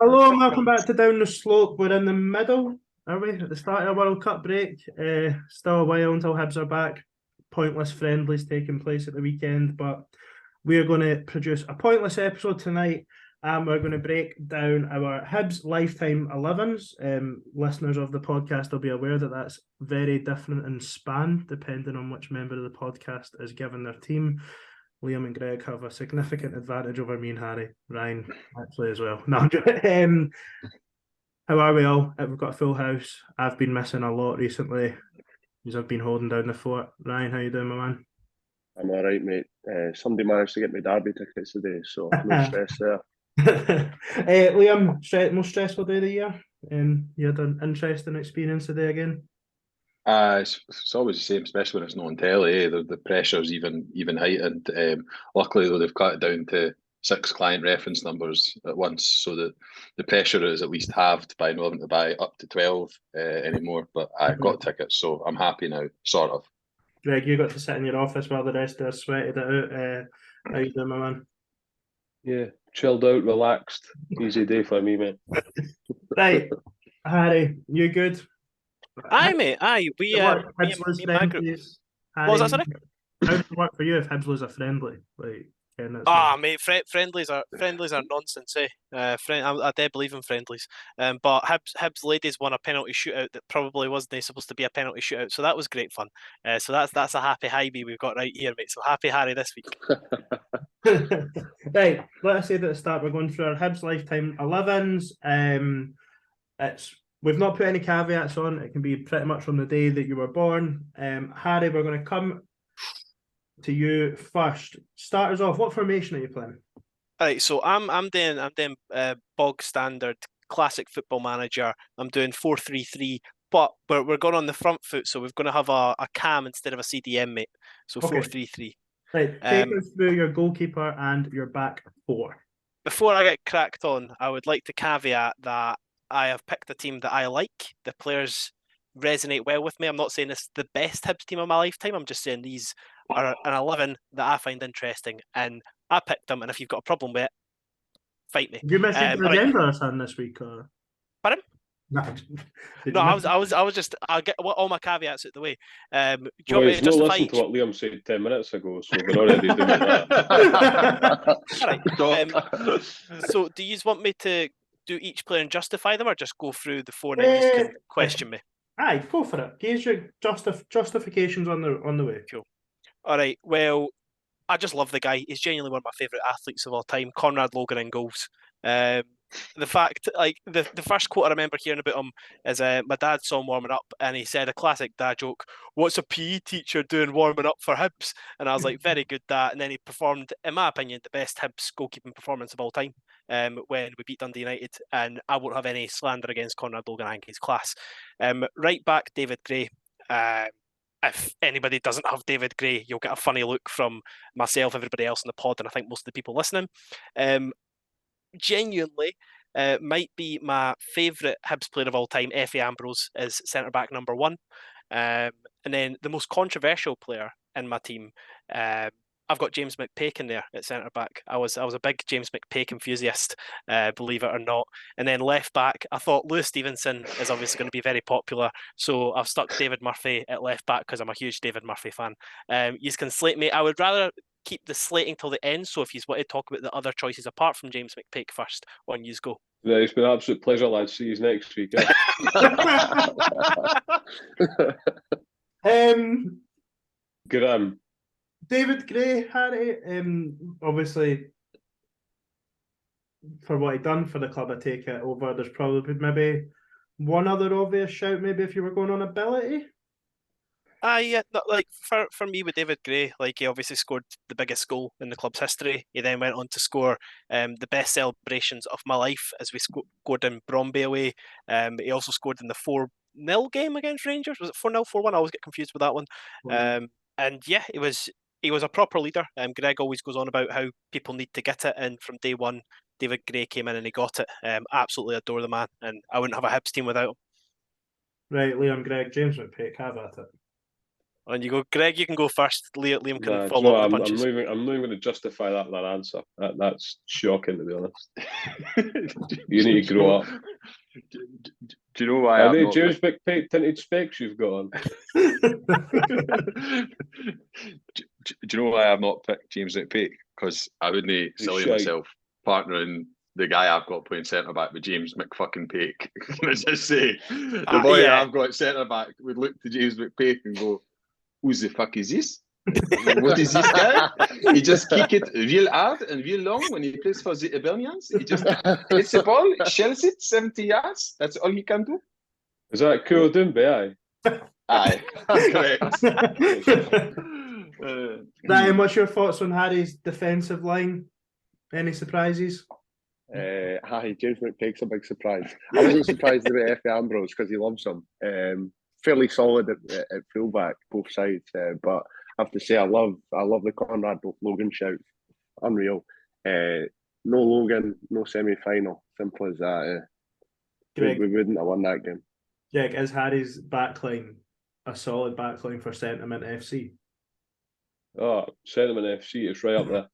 Hello and welcome back to Down the Slope. We're in the middle, are we? At the start of a World Cup break. Still a while until Hibs are back. Pointless friendlies taking place at the weekend, but we are going to produce a pointless episode tonight, and we're going to break down our Hibs Lifetime XIs. Listeners of the podcast will be aware that that's very different in span, depending on which member of the podcast is given their team. Liam and Greg have a significant advantage over me and Harry. Ryan, actually, as well. No, how are we all? We've got a full house. I've been missing a lot recently because I've been holding down the fort. Ryan, how you doing, my man? I'm all right, mate. Somebody managed to get me derby tickets today, so no stress there. Liam, most stressful day of the year. You had an interesting experience today again. It's always the same, especially when it's not on telly. The pressure's even heightened. Luckily, though, they've cut it down to 6 client reference numbers at once, so that the pressure is at least halved by not having to buy up to 12 anymore. But I got tickets, so I'm happy now, sort of. Greg, you got to sit in your office while the rest of us sweated it out. How you doing, my man? Yeah, chilled out, relaxed, easy day for me, mate. Right, Harry, you good? Aye, mate. Aye, me and my group. What was that, sorry? How does it work for you if Hibs lose a friendly? Mate, friendlies are nonsense, eh? I do believe in friendlies. But Hibs ladies won a penalty shootout that probably wasn't supposed to be a penalty shootout, so that was great fun. So that's a happy Hibby we've got right here, mate. So happy Harry this week. Right, let us say at the start we're going through our Hibs Lifetime XIs. We've not put any caveats on. It can be pretty much from the day that you were born. Harry, we're going to come to you first. Starters off, what formation are you playing? All right, so I'm doing bog standard classic football manager. I'm doing 4-3-3, but we're going on the front foot, so we're going to have a cam instead of a CDM, mate. So Okay. 4-3-3. Right, take us through your goalkeeper and your back four. Before I get cracked on, I would like to caveat that I have picked a team that I like. The players resonate well with me. I'm not saying this is the best Hibs team of my lifetime. I'm just saying these are an 11 that I find interesting, and I picked them. And if you've got a problem with it, fight me. You messaged the agenda son this week, or? Pardon? No, I was just. I'll get all my caveats out the way. Do you Well, want me to justify listen to what Liam said 10 minutes ago, so we're already doing that. All right. So, do you want me to do each player and justify them, or just go through the four and then you can question me? Aye, go for it. Give your justifications on the way. Cool. All right. Well, I just love the guy. He's genuinely one of my favourite athletes of all time. Conrad Logan in goals. The fact, like the first quote I remember hearing about him is my dad saw him warming up, and he said a classic dad joke: "What's a PE teacher doing warming up for Hibs?" And I was like, "Very good, dad." And then he performed, in my opinion, the best Hibs goalkeeping performance of all time when we beat Dundee United. And I won't have any slander against Conrad Logan. I think he's class. Right back, David Gray. If anybody doesn't have David Gray, you'll get a funny look from myself, everybody else in the pod, and I think most of the people listening. Genuinely, might be my favourite Hibs player of all time. Effie Ambrose is centre back number 1, and then the most controversial player in my team. I've got James McPake in there at centre back. I was a big James McPake enthusiast, believe it or not. And then left back, I thought Lewis Stevenson is obviously going to be very popular, so I've stuck David Murphy at left back because I'm a huge David Murphy fan. You can slate me. I would rather keep the slating till the end. So if you want to talk about the other choices apart from James McPake first, on you go. Yeah, it's been an absolute pleasure, lads. See you next week. Graham. David Gray, Harry, obviously for what he done for the club, I take it over. There's probably maybe one other obvious shout, maybe if you were going on ability. Yeah, like for me with David Gray, like he obviously scored the biggest goal in the club's history. He then went on to score the best celebrations of my life as we scored in Bromby away. He also scored in the 4-0 game against Rangers. Was it 4-0, 4-1? I always get confused with that one. And yeah, he was a proper leader. Greg always goes on about how people need to get it, and from day one, David Gray came in and he got it. Absolutely adore the man, and I wouldn't have a Hibs team without him. Right, Liam, Greg, James McPake, have at it. And you go, Greg. You can go first. Liam can Nah, do you follow know up what? with the punches. I'm not even going to justify that answer. That's shocking, to be honest. You need to grow up. Do you know why Are I'm they not? James McPake tinted specs you've got on? Do you know why I've not picked James McPake? Because I wouldn't silly shite. myself partnering the guy I've got playing centre back with James McFucking Pake. Can I just say the boy yeah. I've got centre back would look to James McPake and go, "Who's the fuck is this? What is this guy? He just kick it real hard and real long when he plays for the Hibernians. He just hits the ball, shells it 70 yards. That's all he can do." Is that cool Doombe, Aye, correct. Ryan, what's your thoughts on Harry's defensive line? Any surprises? Hi, James McPake's a big surprise. I wasn't surprised about Effie Ambrose because he loves him. Fairly solid at fullback, both sides. But I have to say, I love the Conrad Logan shout. Unreal. No Logan, no semi-final. Simple as that. Greg, we wouldn't have won that game. Greg, is Harry's backline a solid backline for Sentiment FC? Oh, Sentiment FC is right up there.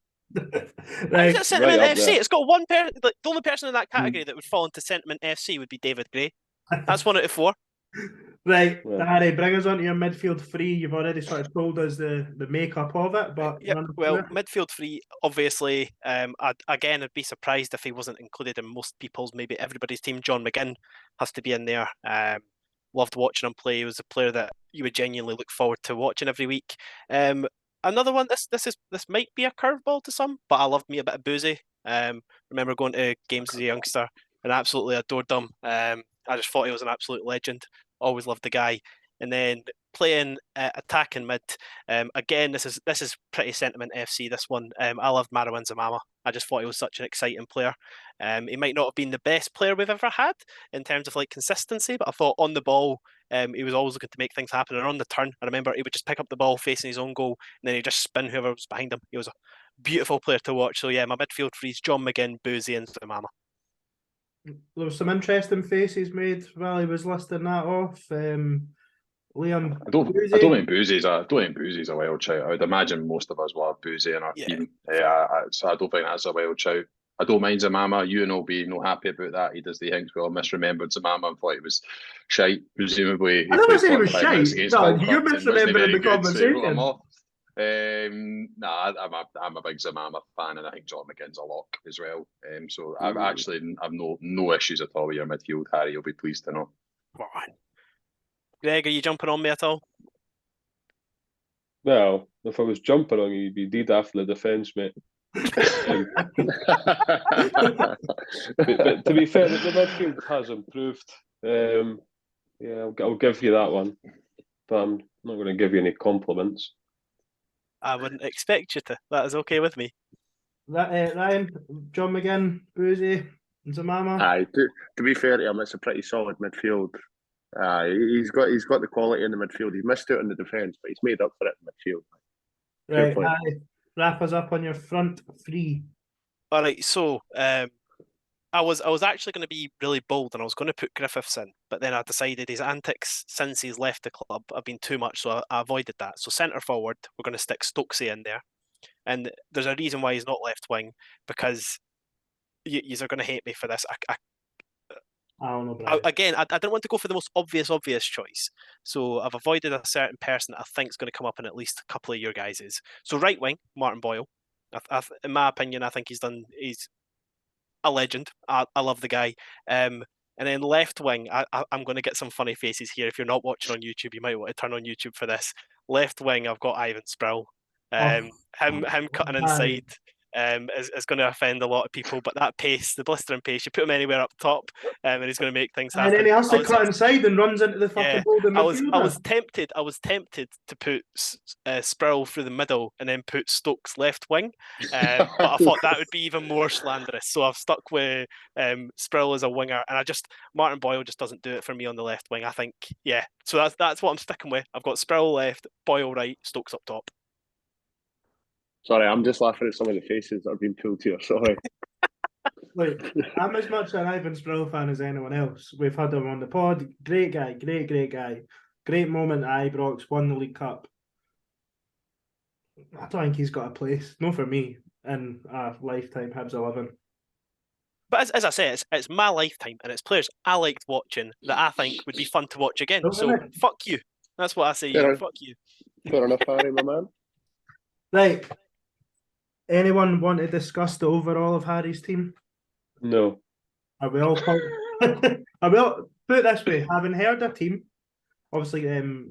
Right. Is it Sentiment right up FC? there. It's got one person. Like, the only person in that category that would fall into Sentiment FC would be David Gray. That's 1 out of 4. Right, Yeah. Harry, bring us on to your midfield three. You've already sort of told us the makeup of it, but Yep. run us Well, through it. midfield 3, obviously. I'd be surprised if he wasn't included in most people's, maybe everybody's team. John McGinn has to be in there. Loved watching him play. He was a player that you would genuinely look forward to watching every week. Another one. This might be a curveball to some, but I loved me a bit of Boozy. Remember going to games as a youngster and absolutely adored him. I just thought he was an absolute legend. Always loved the guy. And then playing attack and mid. Again, this is pretty Sentiment FC. This one, I loved Marouane Zamama. I just thought he was such an exciting player. He might not have been the best player we've ever had in terms of like consistency, but I thought on the ball, he was always looking to make things happen. And on the turn, I remember he would just pick up the ball facing his own goal, and then he'd just spin whoever was behind him. He was a beautiful player to watch. So yeah, my midfield three is John McGinn, Boozy, and Zamama. There was some interesting faces made while he was listing that off. Liam, I don't Boozy? think Boozy's a wild shout. I would imagine most of us will have Boozy in our team. So I don't think that's a wild shout. I don't mind Zamama. Ewan will be no happy about that. He does the things we all misremembered Zamama and thought he was shite. Presumably, I never said he was 45 minutes shite. against No, Falkirk you're and wasn't misremembering very the good, so he wrote him conversation. off. I'm a big Zamama fan, and I think John McGinn's a lock as well. So I've no issues at all with your midfield, Harry. You'll be pleased to know. Greg, are you jumping on me at all? Well, if I was jumping on you, you'd be dead after the defence, mate. But to be fair, the midfield has improved. I'll give you that one, but I'm not going to give you any compliments. I wouldn't expect you to. That is okay with me. Ryan, John McGinn, Boozy, and Zamama. Aye, to be fair to him, it's a pretty solid midfield. He's got the quality in the midfield. He's missed out in the defence, but he's made up for it in the midfield. Right, Harry, wrap us up on your front three. All right, so I was actually going to be really bold and I was going to put Griffiths in, but then I decided his antics since he's left the club have been too much, so I avoided that. So centre forward, we're going to stick Stokesy in there, and there's a reason why he's not left wing, because you are going to hate me for this. I don't know, Brian. Again, I didn't want to go for the most obvious choice, so I've avoided a certain person that I think is going to come up in at least a couple of your guys's. So right wing, Martin Boyle. In my opinion, I think he's a legend. I love the guy. And then left wing, I'm going to get some funny faces here. If you're not watching on YouTube, you might want to turn on YouTube for this. Left wing, I've got Ivan Sproul. Him cutting inside is going to offend a lot of people, but that pace, the blistering pace, you put him anywhere up top, and he's going to make things happen. And then he has to cut inside and runs into the fucking golden midfielder. I was tempted to put Sproul through the middle and then put Stokes left wing, but I thought that would be even more slanderous. So I've stuck with Sproul as a winger, and Martin Boyle just doesn't do it for me on the left wing. I think, yeah. So that's what I'm sticking with. I've got Sproul left, Boyle right, Stokes up top. Sorry, I'm just laughing at some of the faces that have been pulled here. Sorry. Look, I'm as much an Ivan Sproul fan as anyone else. We've had him on the pod. Great guy, great guy. Great moment at Ibrox, won the League Cup. I don't think he's got a place. No, for me in a lifetime Hibs 11. But as I say, it's my lifetime, and it's players I liked watching that I think would be fun to watch again. Don't So worry. fuck you. That's what I say. Fair Ian. enough. Fuck you. Fair enough, Harry, my man. Right. Anyone want to discuss the overall of Harry's team? No. Are we all are we all, put it this way, having heard their team, obviously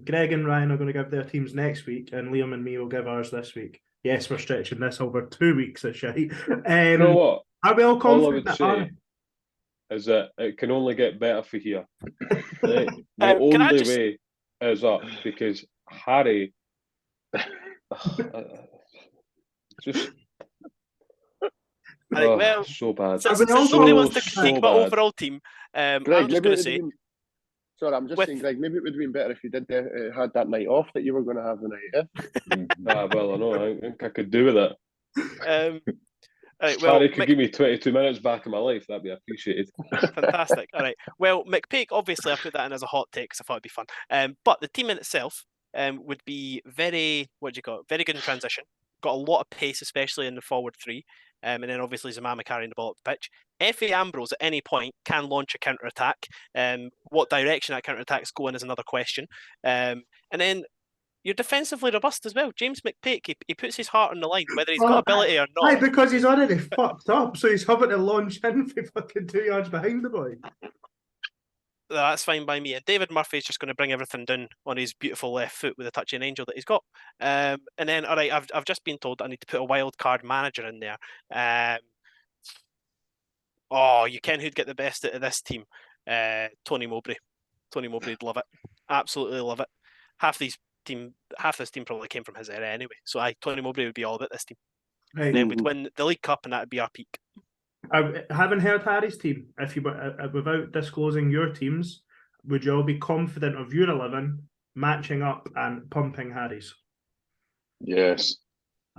Greg and Ryan are going to give their teams next week, and Liam and me will give ours this week. Yes, we're stretching this over 2 weeks of shite. You know what? Are we all All I confident would that say is that it can only get better for here. Right? The Can I only just- way is up, because Harry just I think, well, so bad. since, we all since nobody so, wants to so critique my bad. overall team, I'm Greg, just maybe going it to would say, have been. Sorry, I'm just With- saying, Greg. Maybe it would have been better if you did had that night off that you were going to have the night. Well, I know. I think I could do with it. right, well, Harry could give me 22 minutes back in my life. That'd be appreciated. fantastic. All right. Well, McPake, obviously, I put that in as a hot take because I thought it'd be fun. But the team in itself would be very good in transition. Got a lot of pace, especially in the forward three. And then obviously Zamama carrying the ball up the pitch. Effie Ambrose at any point can launch a counter attack. What direction that counter attack's going is another question. And then you're defensively robust as well. James McPake, he puts his heart on the line, whether he's got ability or Aye, not. because he's already fucked up, so he's having to launch in for fucking 2 yards behind the boy. That's fine by me. And David Murphy's just going to bring everything down on his beautiful left foot with a touching angel that he's got. And then, all right, I've just been told I need to put a wild card manager in there. You ken who'd get the best out of this team? Tony Mowbray. Tony Mowbray'd love it. Absolutely love it. Half this team probably came from his area anyway. So Tony Mowbray would be all about this team. Right. And then we'd win the League Cup, and that would be our peak. I haven't heard Harry's team. If you without disclosing your teams, would you all be confident of your 11 matching up and pumping Harry's? Yes.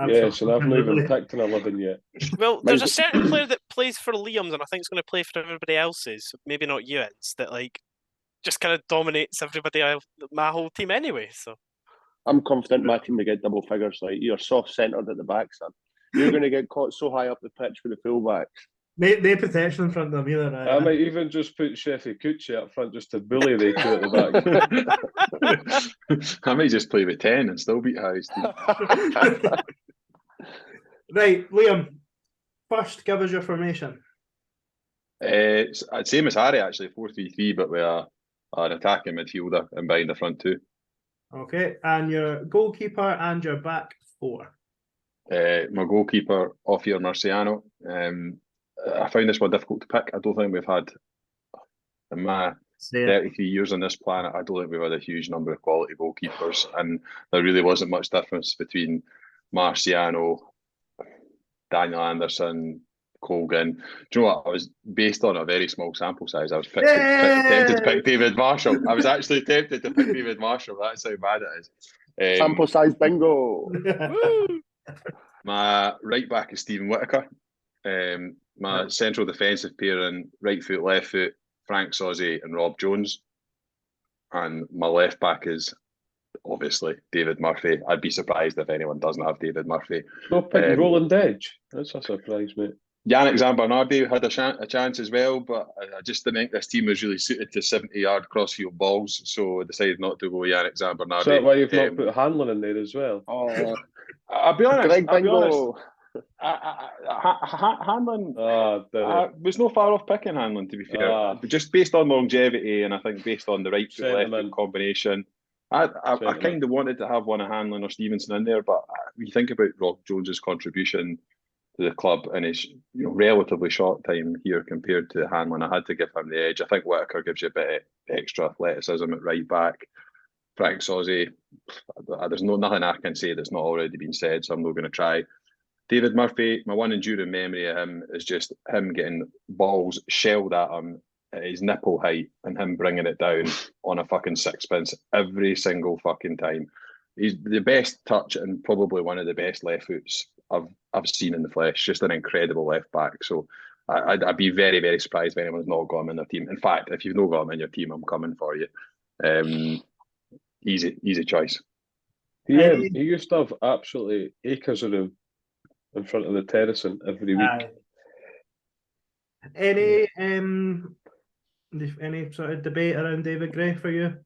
Yes, and I've not even Absolutely. picked an 11 yet. Well, there's a certain player that plays for Liam's, and I think it's going to play for everybody else's. Maybe not Ewan's, that just kind of dominates everybody else, my whole team anyway. So I'm confident my team will get double figures. Like, you're soft centred at the back, son. You're going to get caught so high up the pitch with the fullbacks. No protection in front of them either. I might even just put Sheffy Cucci up front just to bully the two at the back. I might just play with 10 and still beat Harry's team. Right, Liam, first give us your formation. It's same as Harry, actually, 4-3-3, but with an attacking midfielder and behind the front two. Okay, and your goalkeeper and your back four. My goalkeeper, Ophir Marciano. I found this one difficult to pick. I don't think we've had, in my 33 years on this planet, I don't think we've had a huge number of quality goalkeepers, and there really wasn't much difference between Marciano, Daniel Anderson, Colgan. Do you know what? I was based on a very small sample size. I was tempted to pick David Marshall. I was actually tempted to pick David Marshall. That's how bad it is. Sample size bingo. My right back is Stephen Whittaker. My central defensive pair in right foot, left foot, Frank Sozzi and Rob Jones. And my left back is obviously David Murphy. I'd be surprised if anyone doesn't have David Murphy. No pick Roland Edge. That's a surprise, mate. Yannick Zambernardi had a chance as well, but I just didn't think this team was really suited to 70-yard crossfield balls, so I decided not to go Yannick Zambernardi. Is that why you've not put Hanlon in there as well? Oh, I'll be honest. Greg I'll be honest. bingo. Hanlon Did was no far off picking Hanlon, to be fair. Just based on longevity, and I think based on the right foot left foot combination, I kind of wanted to have one of Hanlon or Stevenson in there, but when you think about Rob Jones's contribution to the club in his relatively short time here compared to Hanlon, I had to give him the edge. I think Whittaker gives you a bit of extra athleticism at right back. Frank Sozzi, there's nothing I can say that's not already been said, so I'm not going to try. David Murphy, my one enduring memory of him is just him getting balls shelled at him at his nipple height and him bringing it down on a fucking sixpence every single fucking time. He's the best touch and probably one of the best left foots I've seen in the flesh. Just an incredible left back. So I'd be very, very surprised if anyone's not got him in their team. In fact, if you've not got him in your team, I'm coming for you. Easy choice. He used to have absolutely acres of room in front of the terracing every week. Aye. Any sort of debate around David Gray for you?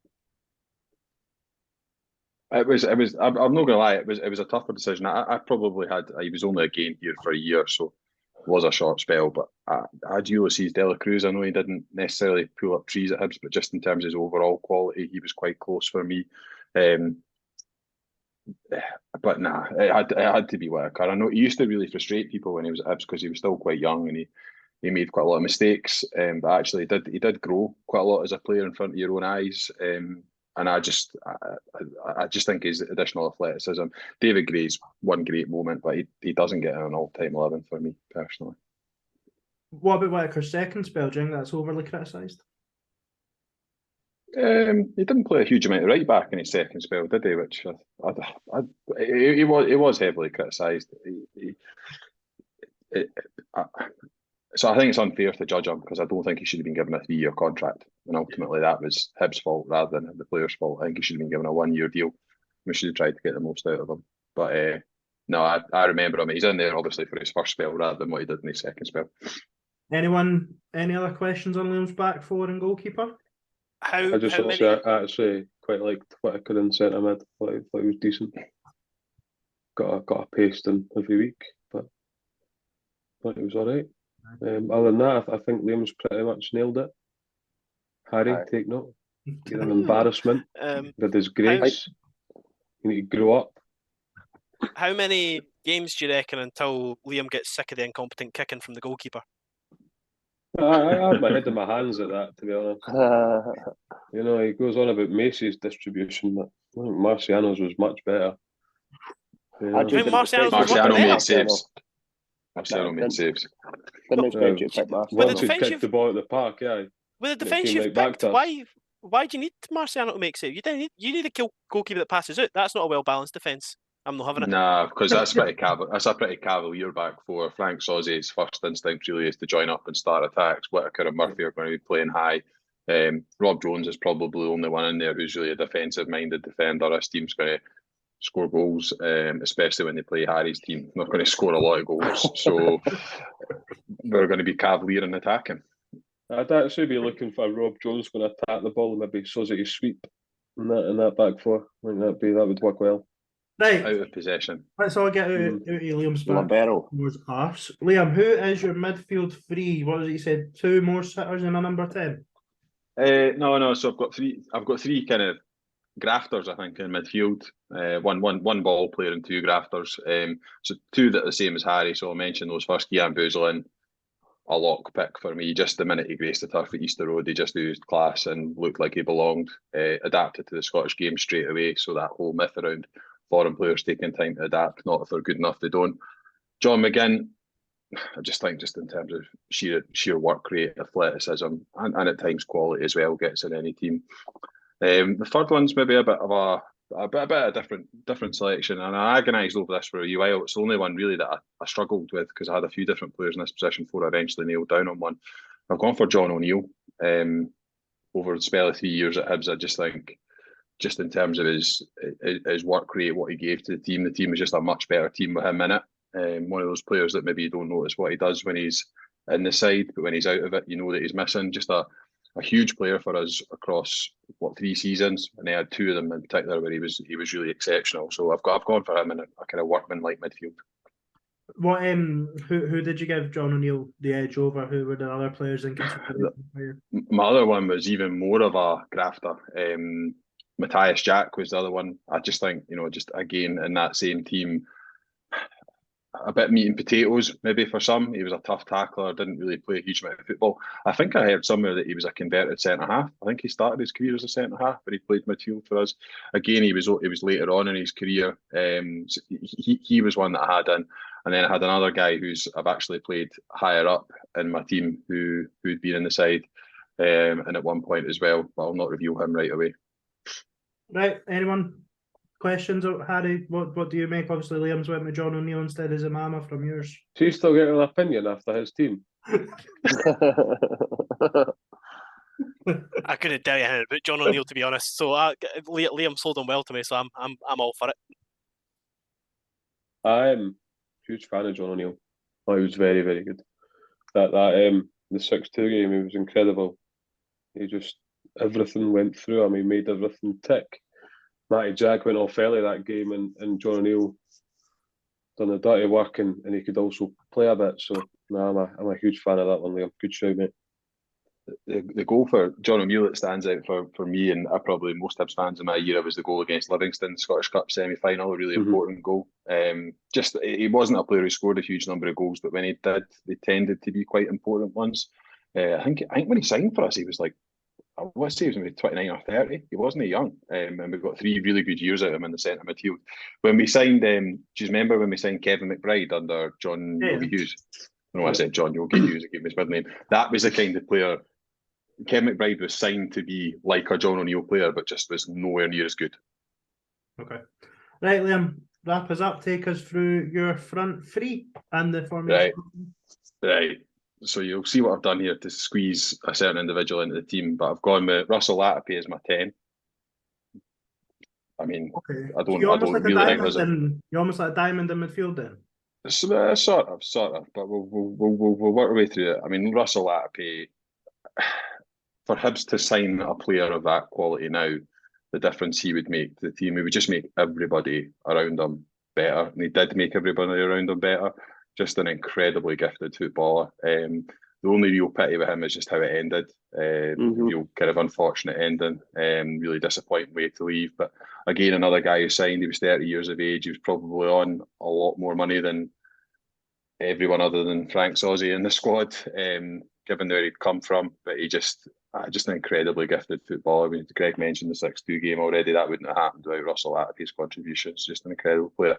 It was. I'm not going to lie. It was a tougher decision. I probably had. He was only again here for a year, so it was a short spell. But I had Ulysses Dela Cruz. I know he didn't necessarily pull up trees at Hibs, but just in terms of his overall quality, he was quite close for me. But nah, it had to be Whittaker. I know he used to really frustrate people when he was at Hibs because he was still quite young and he made quite a lot of mistakes. But actually, he did grow quite a lot as a player in front of your own eyes. And I just think his additional athleticism. David Gray's one great moment, but he doesn't get an all-time 11 for me personally. What about Whittaker's second spell? Do you think that's overly criticised? He didn't play a huge amount of right back in his second spell, did he? Which he was heavily criticised. So I think it's unfair to judge him because I don't think he should have been given a 3-year contract, and ultimately that was Hibs' fault rather than the player's fault. I think he should have been given a 1-year deal. We should have tried to get the most out of him. But no, I remember him. He's in there obviously for his first spell rather than what he did in his second spell. Any other questions on Liam's back four and goalkeeper? I actually quite liked Whittaker in centre mid. Thought he was decent. Got a pasting every week, but thought he was all right. Other than that, I think Liam's pretty much nailed it. Harry, take note. You're an embarrassment. The disgrace. You need to grow up. How many games do you reckon until Liam gets sick of the incompetent kicking from the goalkeeper? I have my head in my hands at that, to be honest. He goes on about Macy's distribution, but I think Marciano's was much better. I think Marciano made saves. Marciano made saves. Once he kicked the ball at the park, yeah. With the defence you've picked, why do you need Marciano to make saves? You need a goalkeeper that passes out. That's not a well-balanced defence. I'm not having it. Nah, because that's a pretty cavalier back four. Frank Sauze's first instinct really is to join up and start attacks. Whittaker and Murphy are going to be playing high. Rob Jones is probably the only one in there who's really a defensive-minded defender. This team's going to score goals, especially when they play Harry's team. They're going to score a lot of goals, so we're going to be cavalier in attacking. I'd actually be looking for Rob Jones going to attack the ball and maybe Sauze sweep in that back four. I think that would work well. Right, out of possession. Let's all get out of Liam's back. Liam, who is your midfield three? What was it you said? 2 more sitters and a number 10? No. So I've got three kind of grafters, I think, in midfield. One ball player and 2 grafters. So 2 that are the same as Harry. So I'll mention those first. Jan Boozlin, a lock pick for me. Just the minute he graced the turf at Easter Road, he just used class and looked like he belonged. Adapted to the Scottish game straight away. So that whole myth around foreign players taking time to adapt, not if they're good enough, they don't. John McGinn, I just think just in terms of sheer work rate, athleticism, and at times quality as well, gets in any team. The third one's maybe a bit of a different selection, and I agonised over this for a while. It's the only one really that I struggled with because I had a few different players in this position before I eventually nailed down on one. I've gone for John O'Neill. Over the spell of 3 years at Hibs, I just think, just in terms of his work rate, what he gave to the team was just a much better team with him in it. One of those players that maybe you don't notice what he does when he's in the side, but when he's out of it, you know that he's missing. Just a huge player for us across 3 seasons, and he had 2 of them in particular where he was really exceptional. So I've gone for him in a kind of workman-like midfield. What who did you give John O'Neill the edge over? Who were the other players in consideration? My other one was even more of a grafter. Matthias Jack was the other one. I just think, just again in that same team, a bit meat and potatoes maybe for some. He was a tough tackler, didn't really play a huge amount of football. I think I heard somewhere that he was a converted centre-half. I think he started his career as a centre-half, but he played midfield for us. Again, he was later on in his career. He was one that I had in. And then I had another guy I've actually played higher up in my team who'd been in the side and at one point as well, but I'll not reveal him right away. Right, anyone? Questions, Harry? What do you make? Obviously, Liam's went with John O'Neill instead of Zamama from yours. Do you still get an opinion after his team? I couldn't tell you anything about John O'Neill, to be honest. So Liam sold him well to me, so I'm all for it. I'm a huge fan of John O'Neill. Oh, he was very, very good. That the 6-2 game, he was incredible. He just everything went through him. He made everything tick. Matty Jack went off early that game, and John O'Neill done the dirty work, and he could also play a bit. So, no, I'm a huge fan of that one, Liam. Good show, mate. The goal for John O'Neill that stands out for me, and probably most Hibs fans in my era, was the goal against Livingston, Scottish Cup semi-final, a really important goal. Just he wasn't a player who scored a huge number of goals, but when he did, they tended to be quite important ones. I think when he signed for us, he was like, I want to say he was maybe 29 or 30. He wasn't young, and we got 3 really good years out of him in the centre midfield. When we signed, do you remember when we signed Kevin McBride under John Yogi Hughes? No, I said John Yogi Hughes. I gave him his middle name. That was the kind of player. Kevin McBride was signed to be like a John O'Neill player, but just was nowhere near as good. Okay. Right, Liam, wrap us up. Take us through your front three and the formation. Right. So you'll see what I've done here to squeeze a certain individual into the team, but I've gone with Russell Latapi as my 10. I mean, okay. I don't like really think there's you're almost like a diamond in midfield then? Sort of, but we'll work our way through it. I mean, Russell Latapi, for Hibs to sign a player of that quality now, the difference he would make to the team, he would just make everybody around him better. And he did make everybody around him better. Just an incredibly gifted footballer. The only real pity with him is just how it ended. Real kind of unfortunate ending. Really disappointing way to leave. But again, another guy who signed, he was 30 years of age. He was probably on a lot more money than everyone other than Frank Sozzi in the squad, given where he'd come from. But he just an incredibly gifted footballer. I mean, Greg mentioned the 6-2 game already. That wouldn't have happened without Russell Latapi's contributions. Just an incredible player.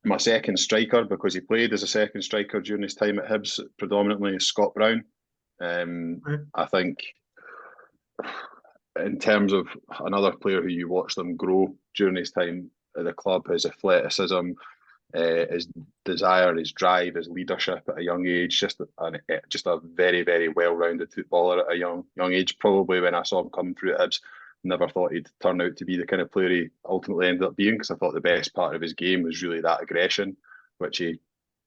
My second striker, because he played as a second striker during his time at Hibs, predominantly, is Scott Brown. I think in terms of another player who you watch them grow during his time at the club, his athleticism, his desire, his drive, his leadership at a young age, just a very, very well-rounded footballer at a young age. Probably when I saw him come through at Hibs, never thought he'd turn out to be the kind of player he ultimately ended up being, because I thought the best part of his game was really that aggression, which he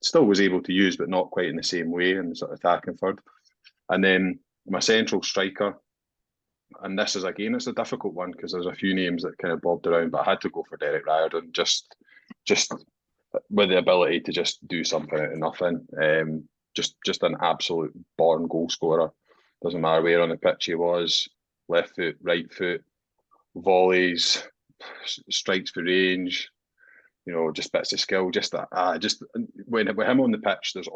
still was able to use, but not quite in the same way in the sort of attacking third. And then my central striker, and this is again, it's a difficult one because there's a few names that kind of bobbed around, but I had to go for Derek Riordan, just with the ability to just do something out of nothing. Just an absolute born goal scorer. Doesn't matter where on the pitch he was, left foot, right foot, volleys, strikes for range, just bits of skill. Just when with him on the pitch, was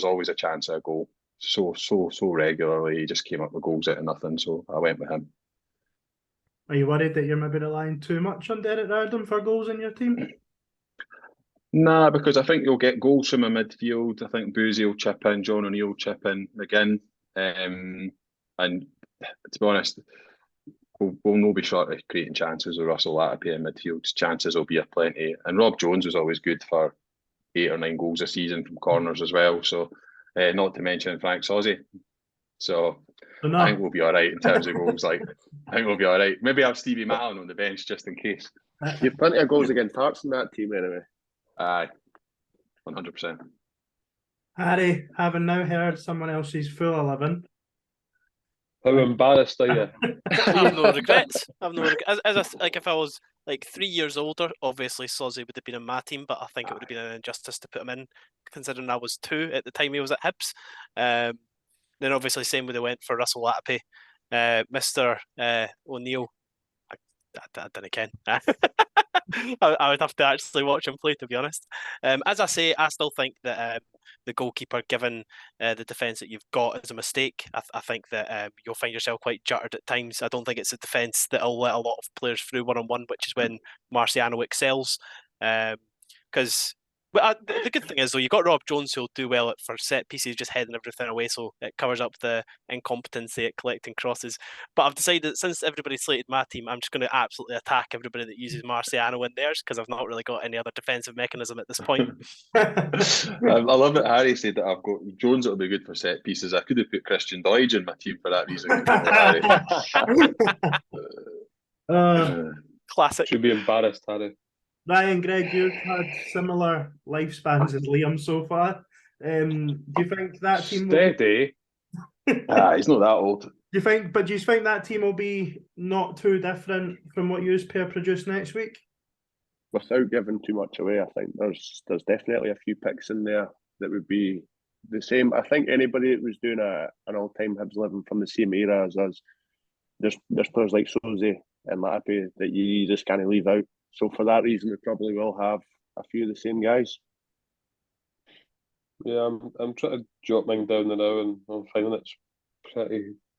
always a chance at a goal. So regularly, he just came up with goals out of nothing. So I went with him. Are you worried that you're maybe relying too much on Derek Riordan for goals in your team? Nah, because I think you'll get goals from a midfield. I think Boozy will chip in, John O'Neill will chip in, McGinn. And to be honest, we'll no be short of creating chances with Russell Latapi in midfield. Chances will be aplenty. And Rob Jones was always good for 8 or 9 goals a season from corners as well. So, not to mention Frank Sozzi. So, I think we'll be all right in terms of goals. I think we'll be all right. Maybe have Stevie Mallon on the bench just in case. You've plenty of goals against Hearts in that team anyway. Aye, 100%. Harry, having now heard someone else's full 11. How embarrassed are you? I have no regrets. If I was like 3 years older, obviously Sozzi would have been in my team, but I think it would have been an injustice to put him in, considering I was 2 at the time he was at Hibs. Then obviously same with they went for Russell Latapi. Mr. O'Neill, I didn't ken. I would have to actually watch him play, to be honest. As I say, I still think that the goalkeeper, given the defence that you've got, is a mistake. I think that you'll find yourself quite juttered at times. I don't think it's a defence that'll let a lot of players through one-on-one, which is when Marciano excels. Because the good thing is, though, you've got Rob Jones who'll do well for set pieces, just heading everything away, so it covers up the incompetency at collecting crosses. But I've decided that since everybody slated my team, I'm just going to absolutely attack everybody that uses Marciano in theirs, because I've not really got any other defensive mechanism at this point. I love that Harry said that I've got Jones that'll be good for set pieces. I could have put Christian Doidge in my team for that reason. Classic. Should be embarrassed, Harry. Ryan, Greg, you've had similar lifespans as Liam so far. Do you think that team will? Steady. He's not that old. Do you think that team will be not too different from what you pair produce next week? Without giving too much away, I think there's definitely a few picks in there that would be the same. I think anybody that was doing an all-time Hibs 11 from the same era as us, there's players like Soze and Latapi that you just can't leave out. So for that reason, we probably will have a few of the same guys. Yeah, I'm trying to jot mine down now, and I'm finding it's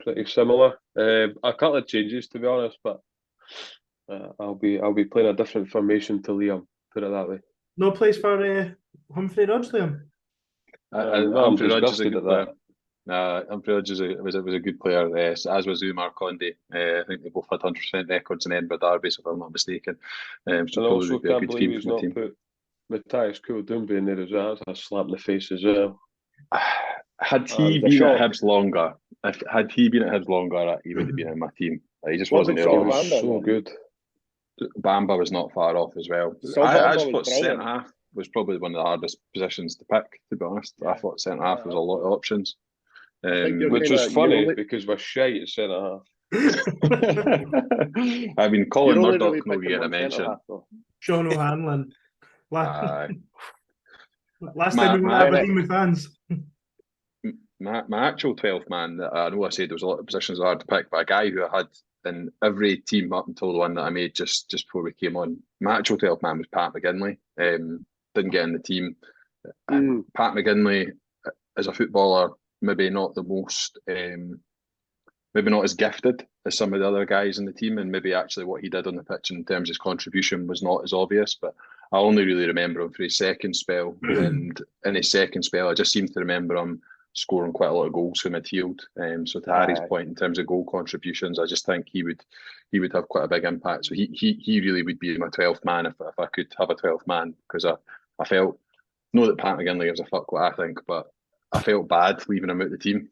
pretty similar. A couple of changes, to be honest, but I'll be playing a different formation to Liam. Put it that way. No place for Humphrey Rudge, Liam. I'm Humphrey Rudge is a disgusted good at player. that. Humphrey Rudge was a good player, as was Umar Condé. I think they both had 100% records in Edinburgh derbies, if I'm not mistaken. So And probably also would be a can't good believe team he's from the not team. put Matthias Koulibaly in there as well. That's a slap in the face as well. Had he the been at shock. Hibs longer, he would have been in my team. He just What wasn't about there. He Bamba was then? so good. Bamba was not far off as well. So I Bamba just was thought brilliant. centre half was probably one of the hardest positions to pick, to be honest. I thought centre half was a lot of options. think you're Which kinda- was funny only- because we're shite at centre half. I mean, Colin You're only Murdoch really will picking get a one mention. centre-half, though. Sean O'Hanlon. Aye. Last My- time we were my- Aberdeen with fans. My actual 12th man, I know I said there was a lot of positions hard to pick, but a guy who I had in every team up until the one that I made just before we came on, my actual 12th man was Pat McGinley. Didn't get in the team. Pat McGinley, as a footballer, maybe not the most, maybe not as gifted as some of the other guys in the team, and maybe actually what he did on the pitch in terms of his contribution was not as obvious, but I only really remember him for his second spell, and in his second spell I just seem to remember him scoring quite a lot of goals from midfield. So to Harry's point, in terms of goal contributions, I just think he would have quite a big impact. So he really would be my 12th man if I could have a 12th man, because I felt, know that Pat McGinley gives a fuck what I think, but I felt bad leaving him out the team.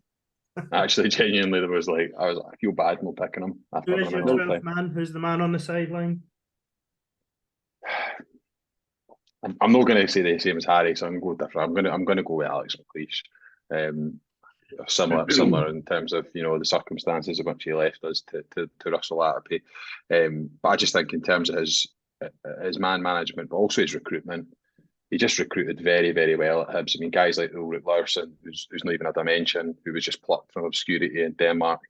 Actually, genuinely, I feel bad not picking him. Who is your 12th man? Who's the man on the sideline? I'm not going to say the same as Harry, so I'm going to go different. I'm going to go with Alex McLeish. Similar in terms of the circumstances in which he left us to Russell Latapi. But I just think in terms of his man management, but also his recruitment, he just recruited very, very well at Hibs. I mean, guys like Ulrich Larsen, who's not even a dimension, who was just plucked from obscurity in Denmark,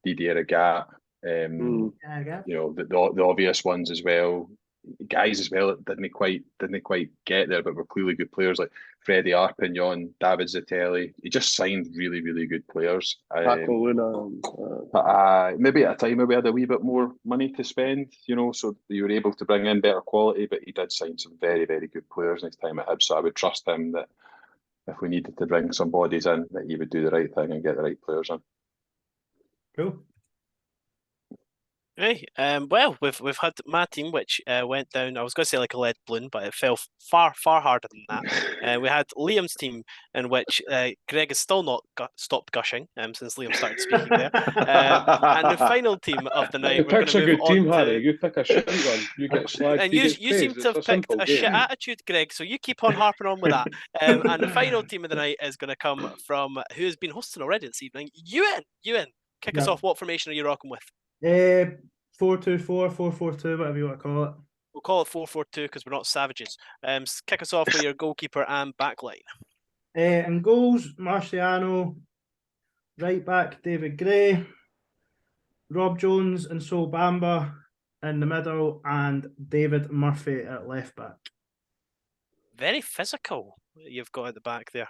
Didier Agat, the obvious ones as well. Guys as well that didn't quite get there, but were clearly good players like Freddie Arpignon, David Zitelli. He just signed really, really good players. Paco Luna. Maybe at a time we had a wee bit more money to spend, so you were able to bring in better quality, but he did sign some very, very good players next time at Hibs. So I would trust him that if we needed to bring some bodies in, that he would do the right thing and get the right players in. Cool. Right. Well, we've had my team, which went down. I was going to say like a lead balloon, but it fell far harder than that. We had Liam's team, in which Greg has still not stopped gushing since Liam started speaking there. And the final team of the night, You we're pick going a to move good team, on Harry. to. You pick a shit one. You get slagged. And you you seem to have picked a shit attitude, Greg. So you keep on harping on with that. And the final team of the night is going to come from who has been hosting already this evening. Ewan, kick us off. What formation are you rocking with? 4-2-4, 4-4-2, whatever you want to call it. We'll call it 4-4-2 because we're not savages. Kick us off with your goalkeeper and backline. In goals, Marciano. Right back, David Gray. Rob Jones and Sol Bamba in the middle, and David Murphy at left back. Very physical you've got at the back there.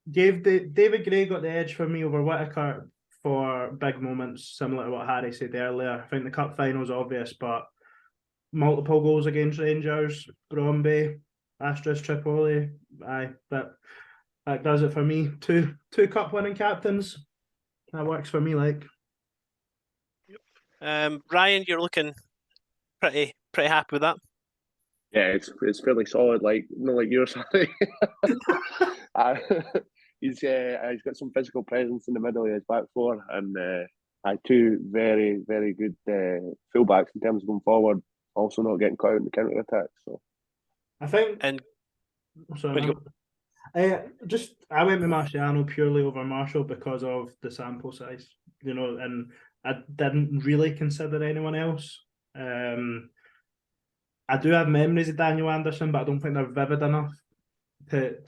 David Gray got the edge for me over Whittaker for big moments, similar to what Harry said earlier. I think the cup final's obvious, but multiple goals against Rangers, Bromby, Astros Tripoli. That does it for me. Two cup winning captains. That works for me. Ryan, you're looking pretty happy with that. Yeah, it's fairly solid. Not like yours, Harry. He's got some physical presence in the middle of his back four, and two very, very good fullbacks in terms of going forward. also not getting caught out in the counter attack. So I think. And Sorry, Where do you man. I went with Marciano purely over Marshall because of the sample size, and I didn't really consider anyone else. I do have memories of Daniel Anderson, but I don't think they're vivid enough to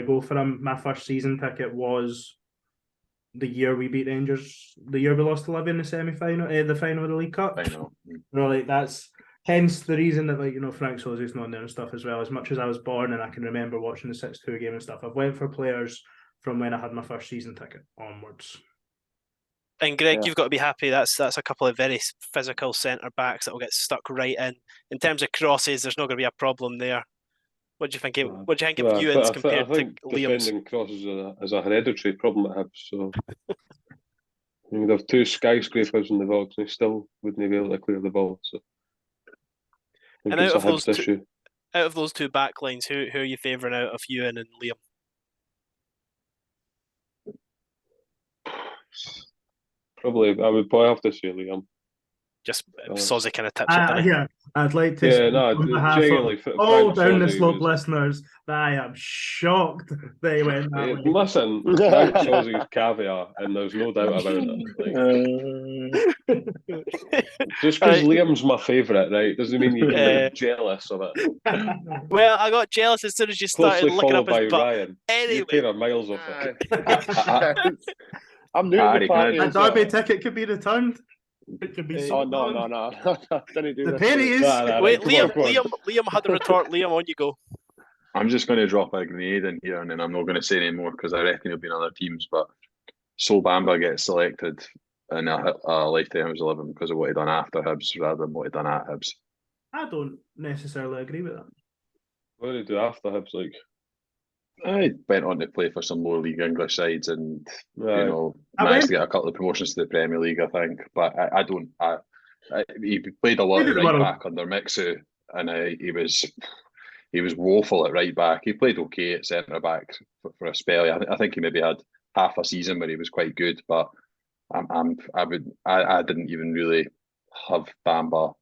go for him. My first season ticket was the year we beat Rangers, the year we lost to Livy in the semi-final, the final of the League Cup. I know. That's hence the reason that Frank Sozzi's not there and stuff as well. As much as I was born and I can remember watching the 6-2 game and stuff, I've went for players from when I had my first season ticket onwards. And Greg, you've got to be happy. That's a couple of very physical centre backs that will get stuck right in. In terms of crosses, there's not going to be a problem there. What do you think? What do you think of Ewan's compared to Liam's? Defending crosses is a hereditary problem at Hibs. So you would have two skyscrapers in the box, and they still wouldn't be able to clear the ball. So and out of those two back lines, who are you favouring out of Ewan and Liam? Probably, I would probably have to say Liam. Just Sozzy kind of tips it. Yeah, I'd like to. Genuinely, all down the slope, listeners. I am shocked they went that way. Listen, Frank Sozzi's caviar, and there's no doubt about it. Just because Liam's my favourite, right, doesn't mean you get jealous of it. Well, I got jealous as soon as you started looking up his butt. Ryan. Anyway, you paid a miles off it. I'm new to the party. A derby ticket could be returned. It could be. No. Didn't do the this. penny is. Wait, Liam had the retort. Liam, on you go. I'm just going to drop a grenade in here, and then I'm not going to say any more because I reckon it'll be in other teams. But Sol Bamba gets selected in a lifetime Hibs 11 because of what he done after Hibs rather than what he done at Hibs. I don't necessarily agree with that. What did he do after Hibs? I went on to play for some lower league English sides and managed to get a couple of promotions to the Premier League, I think. But he played a lot at right back under Mixu, and he was woeful at right back. He played okay at centre back for a spell. I think he maybe had half a season where he was quite good, but I didn't even really have Bamba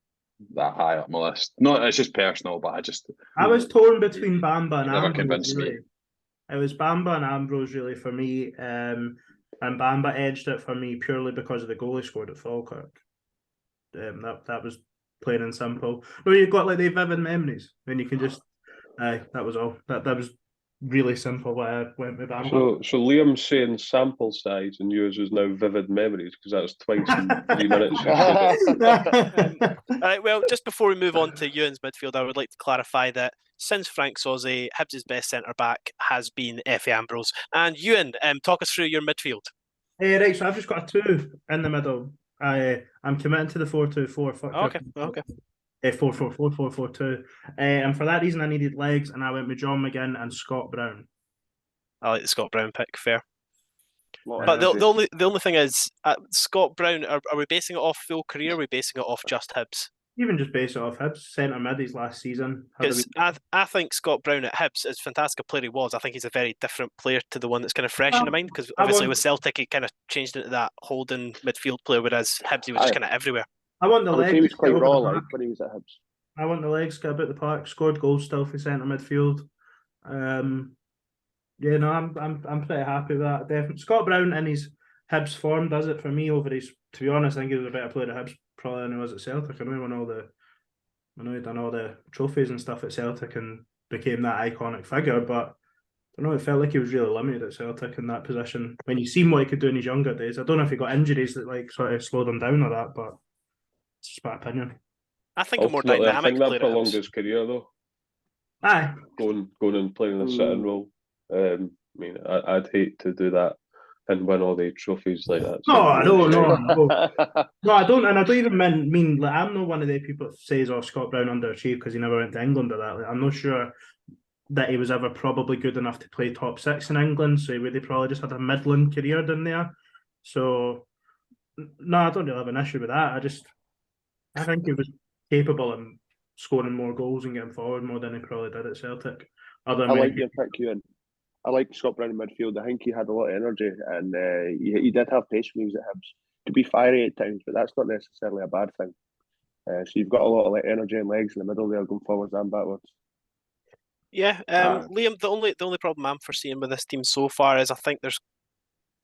that high up my list. No, it's just personal, but I was torn between Bamba and never Ambrose. convinced me. It was Bamba and Ambrose really for me, and Bamba edged it for me purely because of the goal he scored at Falkirk. That was plain and simple. But you've got the vivid memories, and you can just that was all. That was really simple why I went with Bamba. So Liam's saying sample size and yours is now vivid memories because that's twice in 3 minutes. All right, well, just before we move on to Ewan's midfield, I would like to clarify that since Frank Sozzi, Hibs' best centre-back has been Effie Ambrose. And Ewan, talk us through your midfield. Right, so I've just got a 2 in the middle. I'm committing to the 4-2-4. Okay. 4-4-4-4-4-2. And for that reason, I needed legs, and I went with John McGinn and Scott Brown. I like the Scott Brown pick, fair. But the only thing is, Scott Brown, are we basing it off full career, or are we basing it off just Hibs? Even just base it off Hibs, centre mid his last season. Because I think Scott Brown at Hibs, as fantastic a player he was, I think he's a very different player to the one that's kind of fresh in the mind. Because obviously with Celtic, he kind of changed into that holding midfield player, whereas Hibs, he was just kind of everywhere. I want the legs. He was quite raw when he was at Hibs. I want the legs, get about the park, scored goals still for centre midfield. I'm pretty happy with that. Definitely. Scott Brown in his Hibs form does it for me over his. To be honest, I think he was a better player at Hibs probably than he was at Celtic. I know he'd done all the trophies and stuff at Celtic and became that iconic figure, but I don't know, it felt like he was really limited at Celtic in that position. When you seen what he could do in his younger days, I don't know if he got injuries that sort of slowed him down or that, but it's just my opinion. I think a more dynamic I think that player prolonged his career though. Aye. Going and playing in a sitting role. I'd hate to do that and win all the trophies like that. No, I don't. And I don't even mean I'm not one of the people that says, Scott Brown underachieved because he never went to England or that. I'm not sure that he was ever probably good enough to play top 6 in England, so he would have probably just had a middling career down there. So, no, I don't really have an issue with that. I think he was capable of scoring more goals and getting forward more than he probably did at Celtic. I like your pick, Ewan. I like Scott Brown in midfield. I think he had a lot of energy and he did have pace when he was at Hibs. Could be fiery at times, but that's not necessarily a bad thing. So you've got a lot of energy and legs in the middle there, going forwards and backwards. Yeah, Liam. The only problem I'm foreseeing with this team so far is I think there's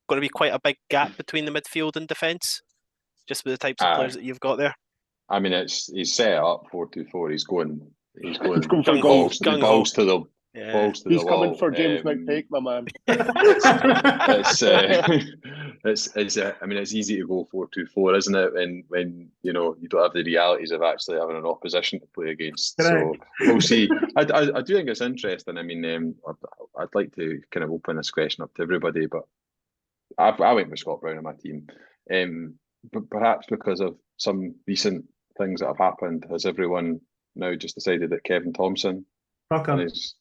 going to be quite a big gap between the midfield and defence, just with the types of players that you've got there. I mean, he's set it up 4-2-4. He's going for goals. balls to the Yeah. balls to He's the coming wall. for James McPake, my man. I mean, it's easy to go 4-2-4, isn't it? When you don't have the realities of actually having an opposition to play against. Correct. So we'll see. I do think it's interesting. I mean, I'd like to kind of open this question up to everybody, but I went with Scott Brown on my team. But perhaps because of some recent things that have happened, has everyone now just decided that Kevin Thompson and his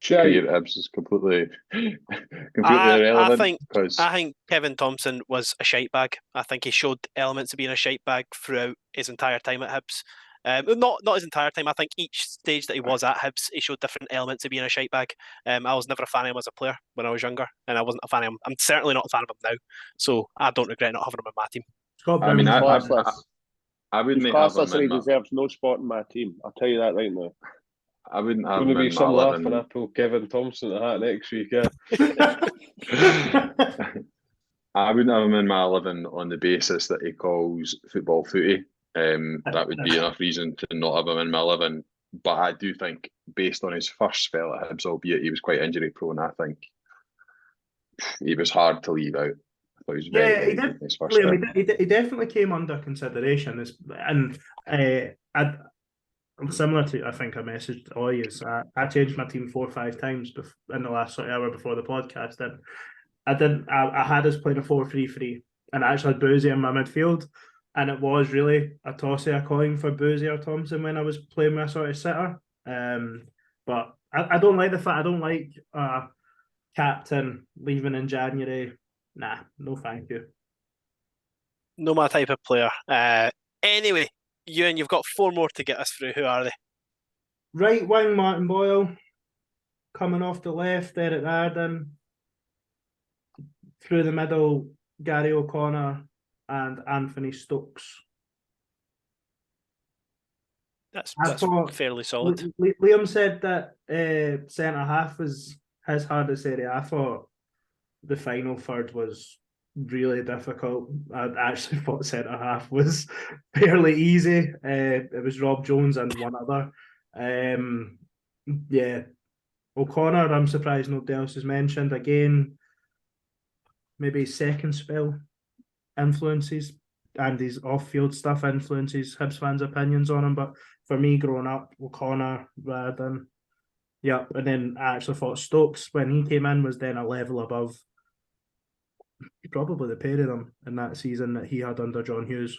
career at Hibs is completely irrelevant? I think Kevin Thompson was a shite bag. I think he showed elements of being a shite bag throughout his entire time at Hibs. Not his entire time. I think each stage that he was at Hibs, he showed different elements of being a shite bag. I was never a fan of him as a player when I was younger, and I wasn't a fan of him. I'm certainly not a fan of him now, so I don't regret not having him on my team. I mean, I wouldn't have him in he deserves no spot in my team. I'll tell you that right now. I wouldn't have Going him to be in my some 11. laughing at pull Kevin Thompson to hat next week. Yeah. I wouldn't have him in my 11 on the basis that he calls football footy. That would be enough reason to not have him in my 11. But I do think, based on his first spell at Hibs, albeit he was quite injury prone, I think he was hard to leave out. I thought he was very good in his first spell. He definitely came under consideration. And similar to, I think I messaged all you, I changed my team 4 or 5 times in the last hour before the podcast. And I had us playing a 4-3-3, and I actually had Boozy in my midfield. And it was really a toss of a coin for Boozy or Thompson when I was playing my sort of sitter. But I don't like the fact, I don't like captain leaving in January. Nah, no thank you. No my type of player. Anyway, Ewan, you've got 4 more to get us through. Who are they? Right wing, Martin Boyle. Coming off the left, Eric Arden. Through the middle, Gary O'Connor and Anthony Stokes. That's fairly solid. Liam said that centre half was his hardest area. I thought the final third was really difficult. I actually thought centre half was fairly easy. It was Rob Jones and one other. Yeah, O'Connor, I'm surprised nobody else has mentioned. Again, maybe his second spell influences and his off-field stuff influences Hibs fans' opinions on him. But for me, growing up, O'Connor rather than... Yeah, and then I actually thought Stokes, when he came in, was then a level above probably the pair of them in that season that he had under John Hughes.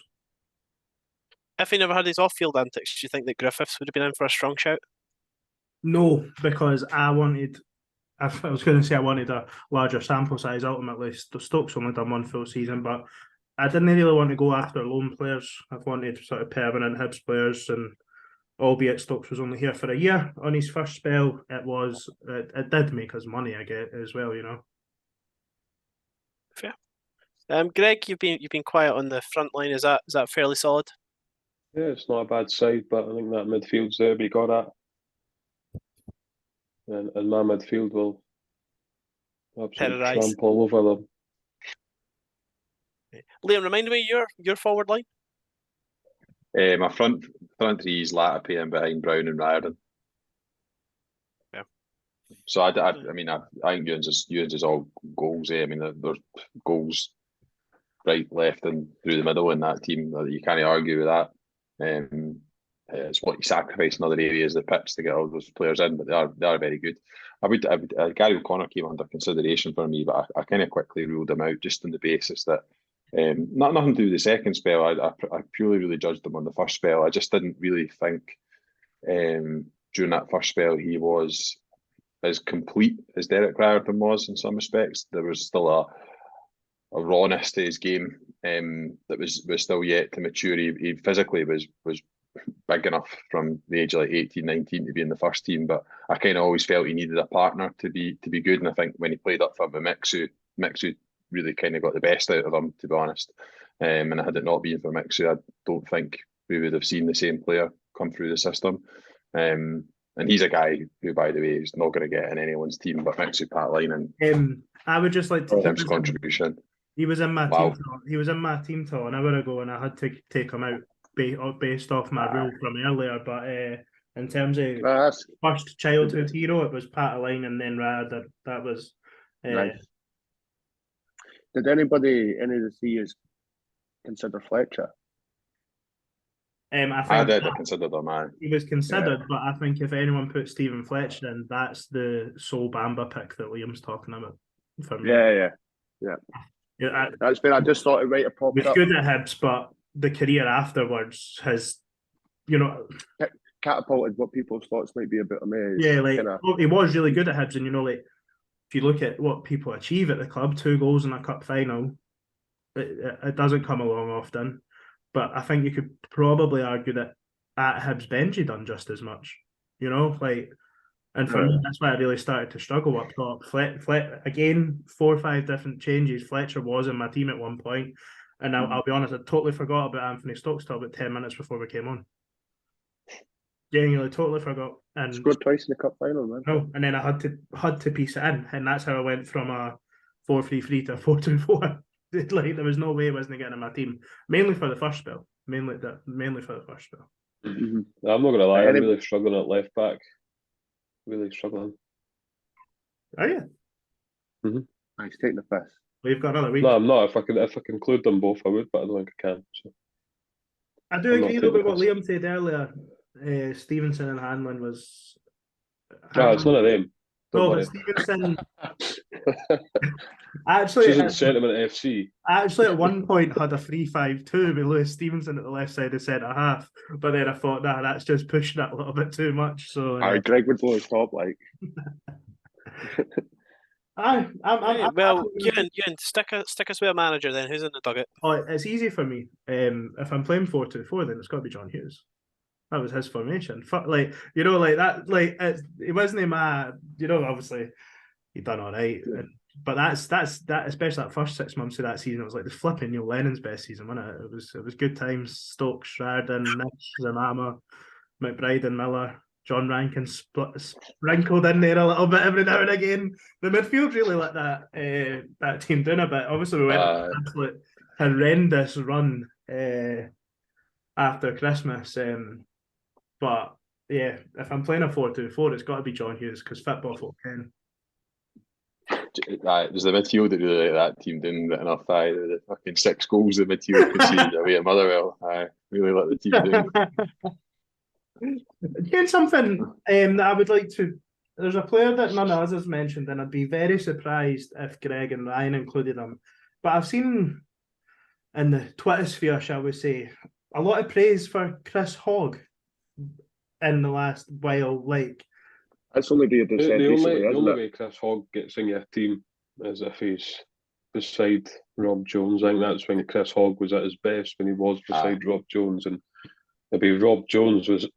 If he never had his off-field antics, do you think that Griffiths would have been in for a strong shout? No, because I was going to say I wanted a larger sample size ultimately. Stokes only done 1 full season, but I didn't really want to go after loan players. I've wanted sort of permanent Hibs players, and albeit Stokes was only here for a year on his first spell, it did make us money, I get, as well, Fair. Greg, you've been quiet on the front line. Is that fairly solid? Yeah, it's not a bad side, but I think that midfield's there to be got at. And my midfield will absolutely trample over them. Liam, remind me your forward line. My front 3 is Latapi and behind Brown and Riordan. Yeah. So I mean, I think Ewan's is all goals. I mean, there's goals right, left, and through the middle in that team. You can't argue with that. It's what you sacrifice in other areas of the pitch to get all those players in, but they are very good. Gary O'Connor came under consideration for me, but I kind of quickly ruled him out just on the basis that nothing to do with the second spell. I purely really judged him on the first spell. I just didn't really think during that first spell he was as complete as Derek Riordan was in some respects. There was still a rawness to his game that was still yet to mature. He physically was big enough from the age of like 18, 19 to be in the first team, but I kind of always felt he needed a partner to be good. And I think when he played up front with Mixu really kind of got the best out of him, to be honest. And had it not been for Mixu, I don't think we would have seen the same player come through the system. And he's a guy who, by the way, is not going to get in anyone's team but next to Pat Line and I would just like to Tim's contribution. He was in my Wow. team. He was in my team till an hour ago, and I had to take him out based off my rule from earlier. But in terms of first childhood hero, it was Pat Line and then Rad. That was nice. Did any of the Seers consider Fletcher? I considered him, man. He was considered, but I think if anyone put Stephen Fletcher in, that's the sole Bamba pick that Liam's talking about. For me. Yeah, that's fair. I just thought it right to pop up. He was good at Hibs, but the career afterwards has, catapulted what people's thoughts might be about him. He was really good at Hibs, and if you look at what people achieve at the club, 2 goals in a cup final, it doesn't come along often. But I think you could probably argue that at Hibs Benji done just as much, and for me, that's why I really started to struggle up top. Again, 4 or 5 different changes. Fletcher was in my team at one point, and I'll be honest, I totally forgot about Anthony Stokes till about 10 minutes before we came on. Genuinely, totally forgot. And scored twice in the cup final, man. No, and then I had to piece it in, and that's how I went from a 4-3-3 to a 4-2-4. There was no way I wasn't getting in my team. Mainly for the first spell. Mainly for the first spell. Mm-hmm. I'm not gonna lie, I'm really struggling at left back. Really struggling. Are you? Mm-hmm. He's taking the piss. We've got another week. No, I'm not. If I could include them both, I would, but I don't think I can. So. I do agree though with what Liam said earlier. Stevenson and Hanlon was. It's none of them. No, but Stevenson. Actually, She's Sentiment FC. I actually at one point had a 3-5-2 with Lewis Stevenson at the left side of centre half, but then I thought, that's just pushing it a little bit too much. So Greg would blow his top like. Ewan, stick us with a manager then. Who's in the dugout? Oh, it's easy for me. If I'm playing 4-2-4, then it's got to be John Hughes. That was his formation. It wasn't my, obviously he done all right. Yeah. But that especially that first 6 months of that season, it was like the flipping Neil Lennon's best season, wasn't it? It was good times. Stokes, Sheridan, Nish, Zamama, McBride and Miller, John Rankin sprinkled in there a little bit every now and again. The midfield really let that team down a bit. Obviously, we went on an absolute horrendous run after Christmas. But yeah, if I'm playing a 4-2-4, it's got to be John Hughes because football folk can. There's the midfield that really let that team down enough. The fucking 6 goals the midfield conceded away at Motherwell. Really let the team down. Here's something that I would like to. There's a player that none of us has mentioned, and I'd be very surprised if Greg and Ryan included him. But I've seen in the Twitter sphere, shall we say, a lot of praise for Chris Hogg in the last while. That's only been the only way Chris Hogg gets in your team is if he's beside Rob Jones. I think that's when Chris Hogg was at his best, when he was beside Rob Jones, and maybe Rob Jones was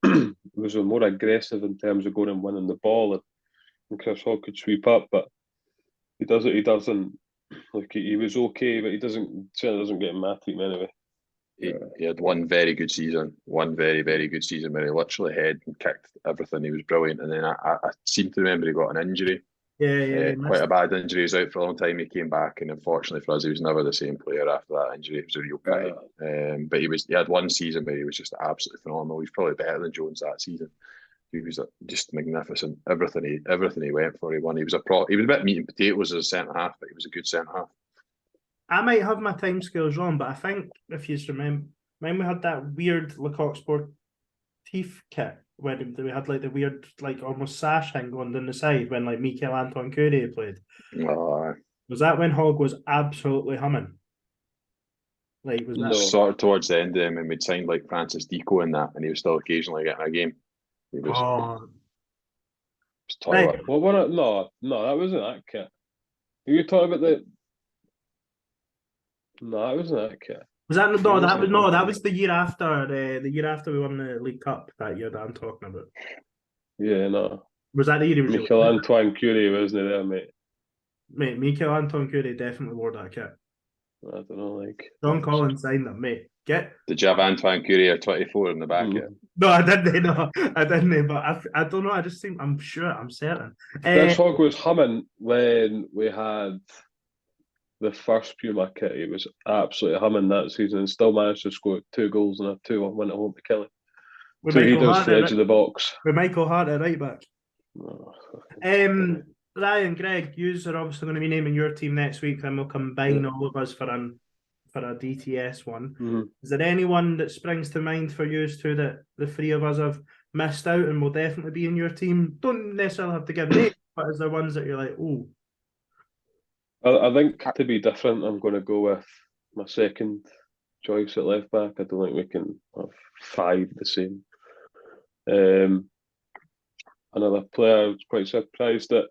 more aggressive in terms of going and winning the ball, and Chris Hogg could sweep up, but he doesn't. He was okay, but he certainly doesn't get in my team anyway. He had one very good season, one very, very good season where he literally head and kicked everything. He was brilliant. And then I seem to remember he got an injury. Quite a bad injury. He was out for a long time. He came back, and unfortunately for us, he was never the same player after that injury. It was a real pity. But he had one season where he was just absolutely phenomenal. He was probably better than Jones that season. He was just magnificent. Everything he went for, he won. He was a bit meat and potatoes as a centre half, but he was a good centre half. I might have my time scales wrong, but I think if you remember, when we had that weird Lecoq Sport teeth kit, when we had the weird, almost sash thing going down the side when Mikel Anton Curie played. Was that when Hogg was absolutely humming? Sort of towards the end of him, and we'd signed Francis Deco in that, and he was still occasionally getting a game. He was. Right. No, that wasn't that kit. You talking about the? No, that wasn't that kit. Was that that was the year after we won the League Cup that year that I'm talking about. Yeah, no. Was that the year he was Mikel Antoine Curie wasn't there, mate? Mate, Mikel Anton Curie definitely wore that kit. I don't know, John Collins signed them, mate. Did you have Antoine Courier 24 in the back yet? No, I didn't. No, I didn't. But I don't know. I just think I'm sure. I'm certain. This hog was humming when we had the first Puma kit. He was absolutely humming that season and still managed to score 2 goals and a 2-1 win at home to Kelly. With 2 Michael headers Hart for the at edge of the box. With Michael Hart at right back. Oh, Ryan, Greg, yous are obviously going to be naming your team next week, and we'll combine all of us for a DTS one. Mm-hmm. Is there anyone that springs to mind for you two that the three of us have missed out and will definitely be in your team? Don't necessarily have to give names, but is there ones that you're like, oh? I think to be different, I'm going to go with my second choice at left back. I don't think we can have 5 the same. Another player I was quite surprised that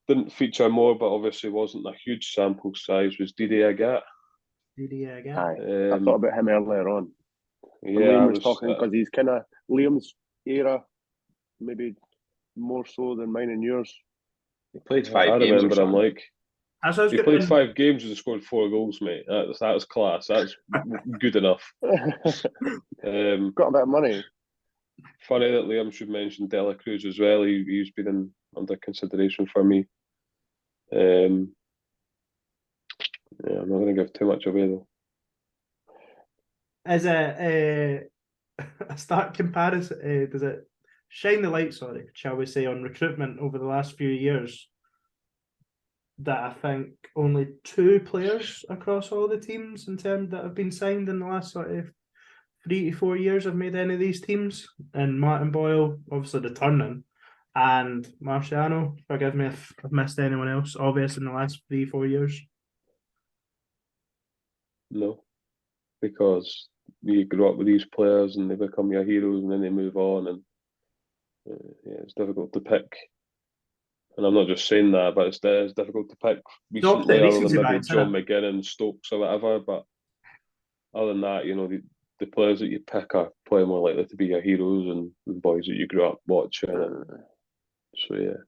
didn't feature more, but obviously wasn't a huge sample size, was Didier Agat. Didier Agat. I thought about him earlier on. Yeah, Liam was talking because he's kind of Liam's era, maybe more so than mine and yours. He played 5 I games. remember him like. He played 5 5 games and scored 4 goals, mate. That's class. That's good enough. Got a bit of money. Funny that Liam should mention Dela Cruz as well. He's been under consideration for me. Yeah, I'm not going to give too much away though. As a start comparison, does it shine the light, shall we say, on recruitment over the last few years? That I think only 2 players across all the teams in terms that have been signed in the last sort of 3 to 4 years have made any of these teams. And Martin Boyle, obviously returning, and Marciano. Forgive me if I've missed anyone else, obvious in the last 3-4 years. No, because you grow up with these players and they become your heroes and then they move on, and yeah, it's difficult to pick. And I'm not just saying that, but it's difficult to pick recently, other than maybe John McGinn, Stokes or whatever. But other than that, the players that you pick are probably more likely to be your heroes and boys that you grew up watching. So yeah.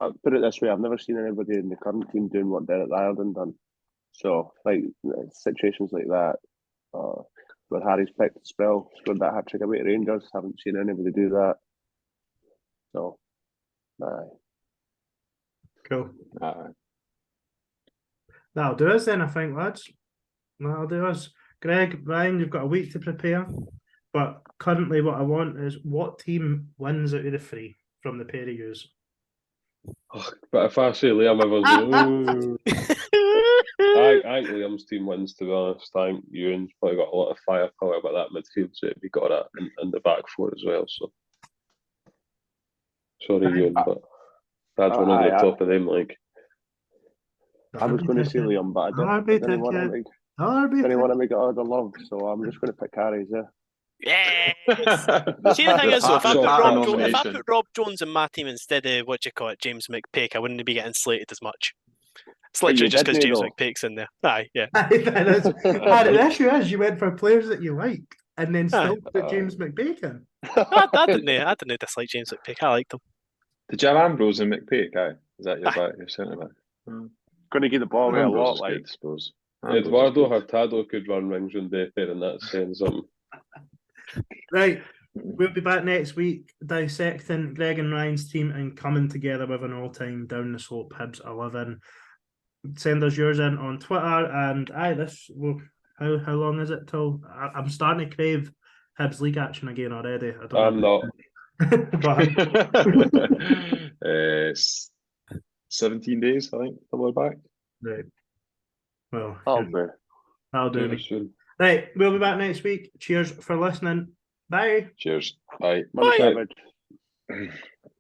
I'll put it this way: I've never seen anybody in the current team doing what Derek Riordan done. So, like situations like that, where Harry's picked the spell, scored that hat trick away at Rangers. Haven't seen anybody do that. So. Cool. That'll do us then, I think, lads. That'll do us. Greg, Ryan, you've got a week to prepare. But currently what I want is what team wins out of the 3 from the pair of yous? Oh, but if I say Liam, everyone's I think Liam's team wins, to be honest. I think Ewan's probably got a lot of firepower about that midfield, so we got that in the back 4 as well. So sorry, Ewan, but that's one over the top of them. Like, I was going to say Liam, but I didn't want to make it all the love, so I'm just going to pick Harry's. Yes. See, the thing is, though, if I put Rob Jones in my team instead of James McPake, I wouldn't be getting slated as much. It's literally just because James McPake's in there. Aye, yeah. The issue is you went for players that you like and then still put James McPake in. I didn't dislike James McPake. I liked him. Did you have Ambrose and McPake? Aye, is that your centre back? Going to get the ball away a lot, like. Good, I suppose. Eduardo Hurtado could run rings on Defer, and that's saying something. Right, we'll be back next week dissecting Greg and Ryan's team and coming together with an all-time down the slope Hibs 11. Send us yours in on Twitter, and how long is it till I'm starting to crave Hibs League action again already. I'm not. But 17 days, I think, till we're back. Right. Well, I'll do it. Right, we'll be back next week. Cheers for listening. Bye. Cheers. Bye. Bye.